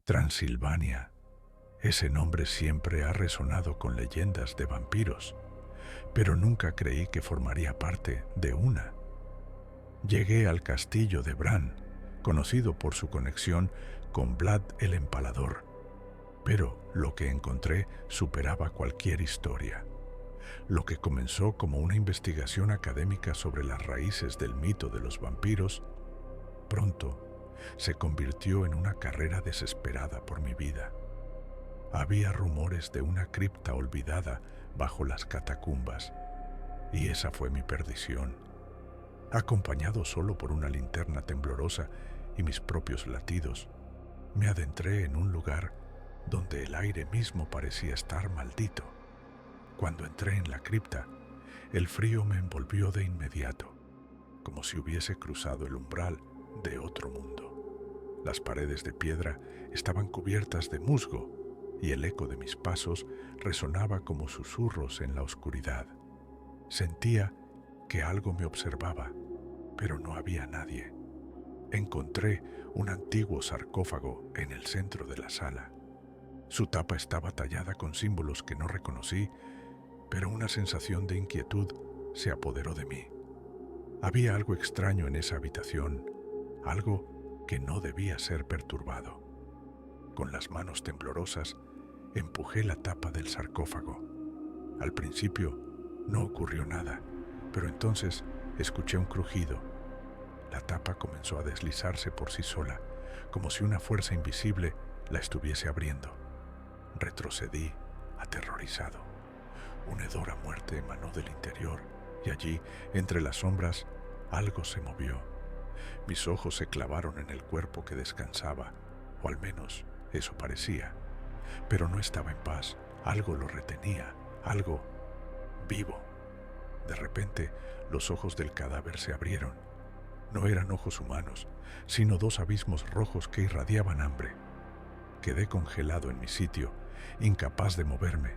Transilvania. Ese nombre siempre ha resonado con leyendas de vampiros, pero nunca creí que formaría parte de una. Llegué al castillo de Bran, conocido por su conexión con Vlad el Empalador, pero lo que encontré superaba cualquier historia. Lo que comenzó como una investigación académica sobre las raíces del mito de los vampiros, pronto se convirtió en una carrera desesperada por mi vida. Había rumores de una cripta olvidada bajo las catacumbas, y esa fue mi perdición. Acompañado solo por una linterna temblorosa y mis propios latidos, me adentré en un lugar donde el aire mismo parecía estar maldito. Cuando entré en la cripta, el frío me envolvió de inmediato, como si hubiese cruzado el umbral de otro mundo. Las paredes de piedra estaban cubiertas de musgo y el eco de mis pasos resonaba como susurros en la oscuridad. Sentía que algo me observaba, pero no había nadie. Encontré un antiguo sarcófago en el centro de la sala. Su tapa estaba tallada con símbolos que no reconocí, pero una sensación de inquietud se apoderó de mí. Había algo extraño en esa habitación, algo que no debía ser perturbado. Con las manos temblorosas, empujé la tapa del sarcófago. Al principio no ocurrió nada, pero entonces escuché un crujido. La tapa comenzó a deslizarse por sí sola, como si una fuerza invisible la estuviese abriendo. Retrocedí, aterrorizado. Un hedor a muerte emanó del interior, y allí, entre las sombras, algo se movió. Mis ojos se clavaron en el cuerpo que descansaba, o al menos eso parecía. Pero no estaba en paz, algo lo retenía, algo vivo. De repente, los ojos del cadáver se abrieron. No eran ojos humanos, sino dos abismos rojos que irradiaban hambre. Quedé congelado en mi sitio, incapaz de moverme.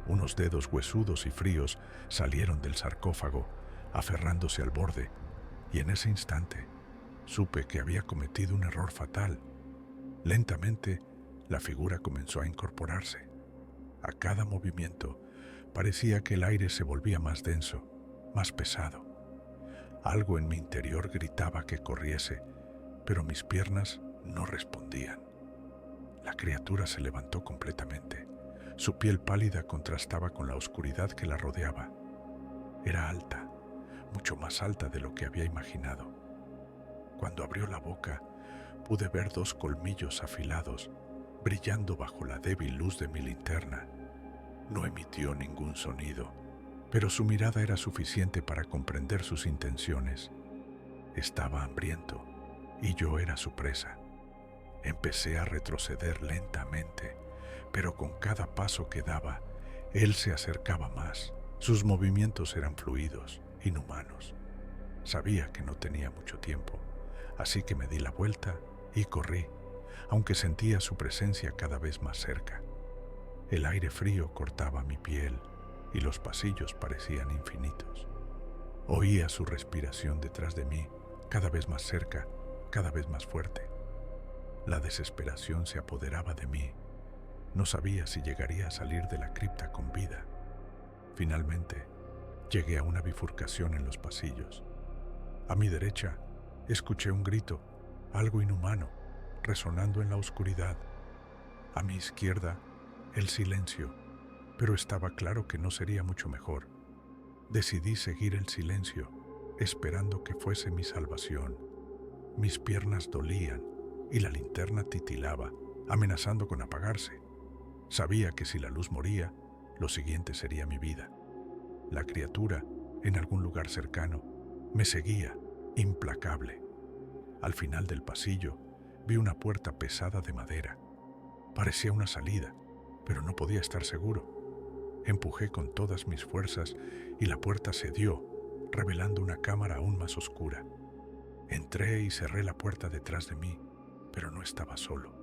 Unos dedos huesudos y fríos salieron del sarcófago, aferrándose al borde, y en ese instante supe que había cometido un error fatal. Lentamente, la figura comenzó a incorporarse. A cada movimiento, parecía que el aire se volvía más denso, más pesado. Algo en mi interior gritaba que corriese, pero mis piernas no respondían. La criatura se levantó completamente. Su piel pálida contrastaba con la oscuridad que la rodeaba. Era alta, mucho más alta de lo que había imaginado. Cuando abrió la boca, pude ver dos colmillos afilados, brillando bajo la débil luz de mi linterna. No emitió ningún sonido, pero su mirada era suficiente para comprender sus intenciones. Estaba hambriento, y yo era su presa. Empecé a retroceder lentamente, pero con cada paso que daba, él se acercaba más. Sus movimientos eran fluidos, inhumanos. Sabía que no tenía mucho tiempo, así que me di la vuelta y corrí, aunque sentía su presencia cada vez más cerca. El aire frío cortaba mi piel y los pasillos parecían infinitos. Oía su respiración detrás de mí, cada vez más cerca, cada vez más fuerte. La desesperación se apoderaba de mí. No sabía si llegaría a salir de la cripta con vida. Finalmente, llegué a una bifurcación en los pasillos. A mi derecha, escuché un grito, algo inhumano, resonando en la oscuridad. A mi izquierda, el silencio, pero estaba claro que no sería mucho mejor. Decidí seguir el silencio, esperando que fuese mi salvación. Mis piernas dolían y la linterna titilaba, amenazando con apagarse. Sabía que si la luz moría, lo siguiente sería mi vida. La criatura, en algún lugar cercano, me seguía, implacable. Al final del pasillo, vi una puerta pesada de madera. Parecía una salida, pero no podía estar seguro. Empujé con todas mis fuerzas y la puerta cedió, revelando una cámara aún más oscura. Entré y cerré la puerta detrás de mí, pero no estaba solo.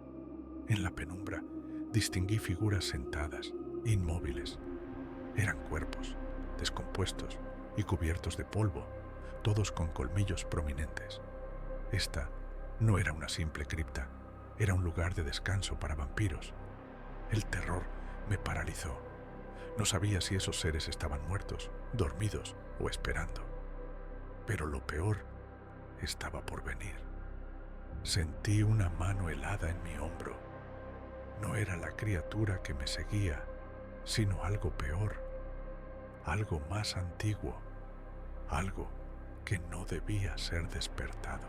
En la penumbra distinguí figuras sentadas, inmóviles. Eran cuerpos, descompuestos y cubiertos de polvo, todos con colmillos prominentes. Esta no era una simple cripta, Era un lugar de descanso para vampiros. El terror me paralizó. No sabía si esos seres estaban muertos, dormidos o esperando. Pero lo peor estaba por venir. Sentí una mano helada en mi hombro. No era la criatura que me seguía, sino algo peor, algo más antiguo, algo que no debía ser despertado.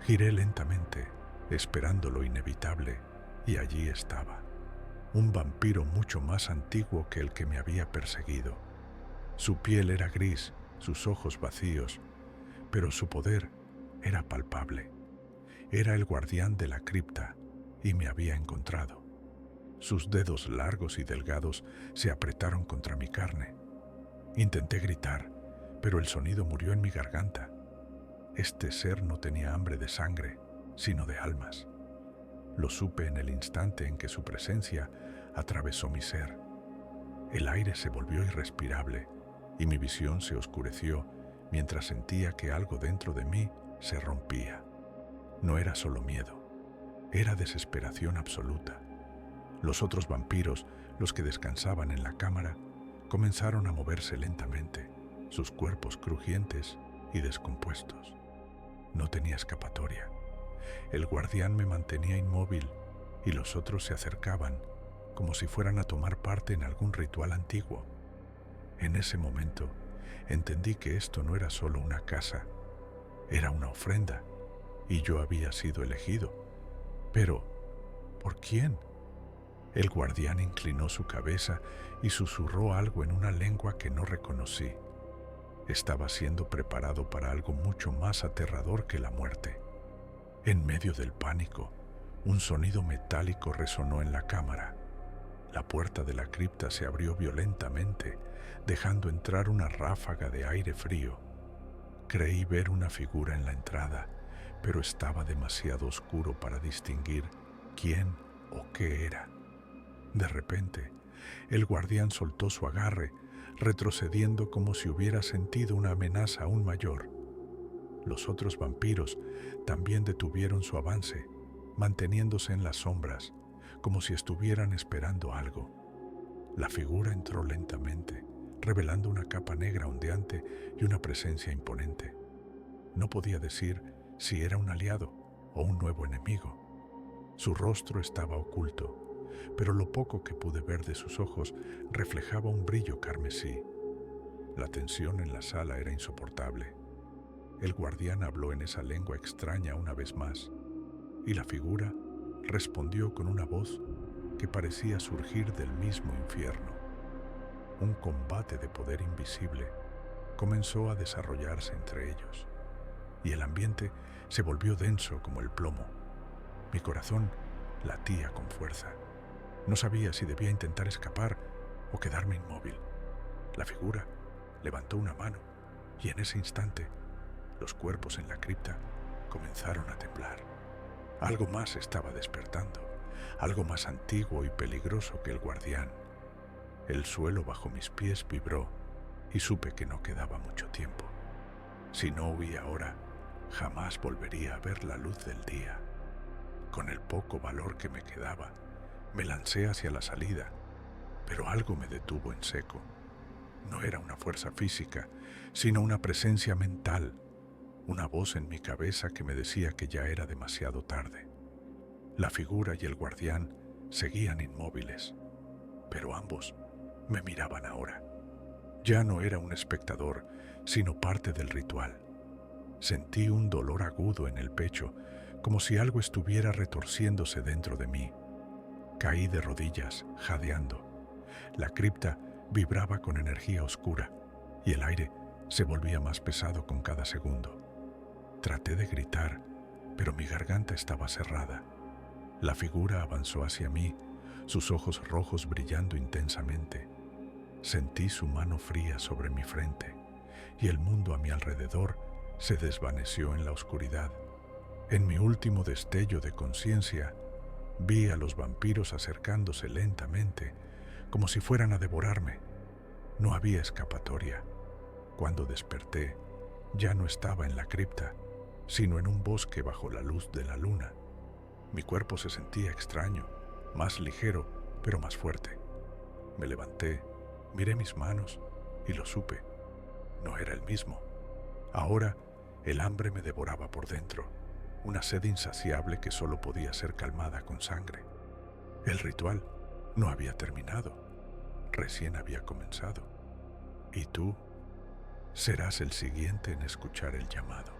Giré lentamente, esperando lo inevitable, y allí estaba, un vampiro mucho más antiguo que el que me había perseguido. Su piel era gris, sus ojos vacíos, pero su poder era palpable. Era el guardián de la cripta y me había encontrado. Sus dedos largos y delgados se apretaron contra mi carne. Intenté gritar, pero el sonido murió en mi garganta. Este ser no tenía hambre de sangre, sino de almas. Lo supe en el instante en que su presencia atravesó mi ser. El aire se volvió irrespirable y mi visión se oscureció mientras sentía que algo dentro de mí se rompía. No era solo miedo, era desesperación absoluta. Los otros vampiros, los que descansaban en la cámara, comenzaron a moverse lentamente, sus cuerpos crujientes y descompuestos. No tenía escapatoria. El guardián me mantenía inmóvil y los otros se acercaban como si fueran a tomar parte en algún ritual antiguo. En ese momento entendí que esto no era solo una casa, era una ofrenda y yo había sido elegido. Pero, ¿por quién? El guardián inclinó su cabeza y susurró algo en una lengua que no reconocí. Estaba siendo preparado para algo mucho más aterrador que la muerte. En medio del pánico, un sonido metálico resonó en la cámara. La puerta de la cripta se abrió violentamente, dejando entrar una ráfaga de aire frío. Creí ver una figura en la entrada, pero estaba demasiado oscuro para distinguir quién o qué era. De repente, el guardián soltó su agarre, retrocediendo como si hubiera sentido una amenaza aún mayor. Los otros vampiros también detuvieron su avance, manteniéndose en las sombras, como si estuvieran esperando algo. La figura entró lentamente, revelando una capa negra ondeante y una presencia imponente. No podía decir si era un aliado o un nuevo enemigo. Su rostro estaba oculto, pero lo poco que pude ver de sus ojos reflejaba un brillo carmesí. La tensión en la sala era insoportable. El guardián habló en esa lengua extraña una vez más, y la figura respondió con una voz que parecía surgir del mismo infierno. Un combate de poder invisible comenzó a desarrollarse entre ellos, y el ambiente se volvió denso como el plomo. Mi corazón latía con fuerza. No sabía si debía intentar escapar o quedarme inmóvil. La figura levantó una mano y en ese instante los cuerpos en la cripta comenzaron a temblar. Algo más estaba despertando, algo más antiguo y peligroso que el guardián. El suelo bajo mis pies vibró y supe que no quedaba mucho tiempo. Si no huía ahora, jamás volvería a ver la luz del día. Con el poco valor que me quedaba, me lancé hacia la salida, pero algo me detuvo en seco. No era una fuerza física, sino una presencia mental, una voz en mi cabeza que me decía que ya era demasiado tarde. La figura y el guardián seguían inmóviles, pero ambos me miraban ahora. Ya no era un espectador, sino parte del ritual. Sentí un dolor agudo en el pecho, como si algo estuviera retorciéndose dentro de mí. Caí de rodillas, jadeando. La cripta vibraba con energía oscura y el aire se volvía más pesado con cada segundo. Traté de gritar, pero mi garganta estaba cerrada. La figura avanzó hacia mí, sus ojos rojos brillando intensamente. Sentí su mano fría sobre mi frente y el mundo a mi alrededor se desvaneció en la oscuridad. En mi último destello de conciencia, vi a los vampiros acercándose lentamente, como si fueran a devorarme. No había escapatoria. Cuando desperté, ya no estaba en la cripta, sino en un bosque bajo la luz de la luna. Mi cuerpo se sentía extraño, más ligero, pero más fuerte. Me levanté, miré mis manos y lo supe. No era el mismo. Ahora el hambre me devoraba por dentro, una sed insaciable que solo podía ser calmada con sangre. El ritual no había terminado, recién había comenzado. Y tú serás el siguiente en escuchar el llamado.